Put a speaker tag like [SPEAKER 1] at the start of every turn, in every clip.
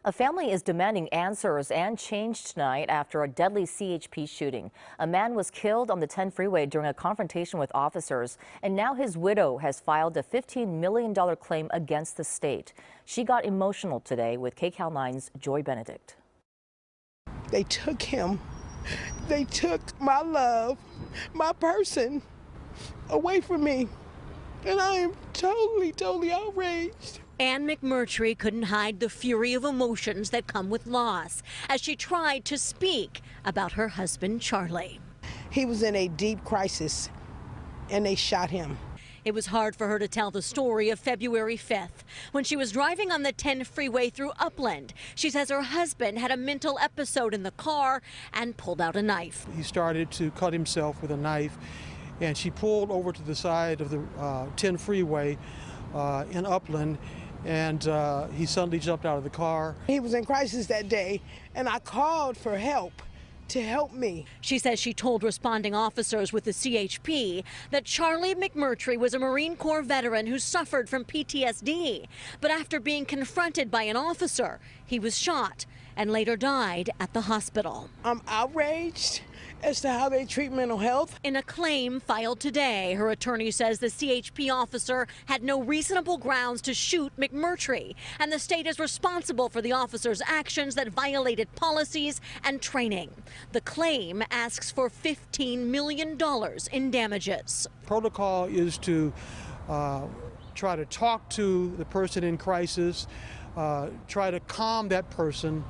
[SPEAKER 1] A family is demanding answers and change tonight after a deadly CHP shooting. A man was killed on the 10 freeway during a confrontation with officers, and now his widow has filed a $15 million claim against the state. She got emotional today with KCAL 9's Joy Benedict.
[SPEAKER 2] They took him. They took my love, my person, away from me. And I am totally outraged.
[SPEAKER 3] Ann McMurtry couldn't hide the fury of emotions that come with loss as she tried to speak about her husband, Charlie.
[SPEAKER 2] He was in a deep crisis, and they shot him.
[SPEAKER 3] It was hard for her to tell the story of February 5th when she was driving on the 10 freeway through Upland. She says her husband had a mental episode in the car and pulled out a knife.
[SPEAKER 4] He started to cut himself with a knife, and she pulled over to the side of the 10 freeway in Upland, and he suddenly jumped out of the car.
[SPEAKER 2] He was in crisis that day, and I called for help to help me.
[SPEAKER 3] She says she told responding officers with the CHP that Charlie McMurtry was a Marine Corps veteran who suffered from PTSD. But after being confronted by an officer, he was shot and later died at the hospital.
[SPEAKER 2] I'm outraged as to how they treat mental health.
[SPEAKER 3] In a claim filed today, her attorney says the CHP officer had no reasonable grounds to shoot McMurtry, and the state is responsible for the officer's actions that violated policies and training. The claim asks for $15 million in damages.
[SPEAKER 4] Protocol is to try to talk to the person in crisis, try to calm that person,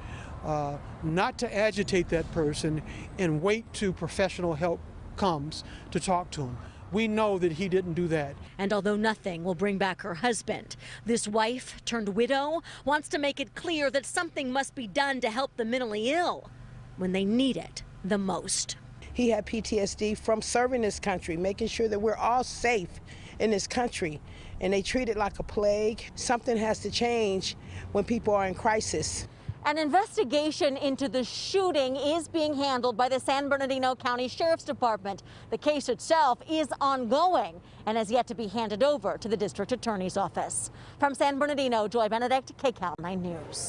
[SPEAKER 4] not to agitate that person, and wait till professional help comes to talk to him. We know that he didn't do that.
[SPEAKER 3] And although nothing will bring back her husband, this wife turned widow wants to make it clear that something must be done to help the mentally ill when they need it the most.
[SPEAKER 2] He had PTSD from serving this country, making sure that we're all safe in this country, and they treat it like a plague. Something has to change when people are in crisis.
[SPEAKER 3] An investigation into the shooting is being handled by the San Bernardino County Sheriff's Department. The case itself is ongoing and has yet to be handed over to the District Attorney's Office. From San Bernardino, Joy Benedict, KCAL 9 News.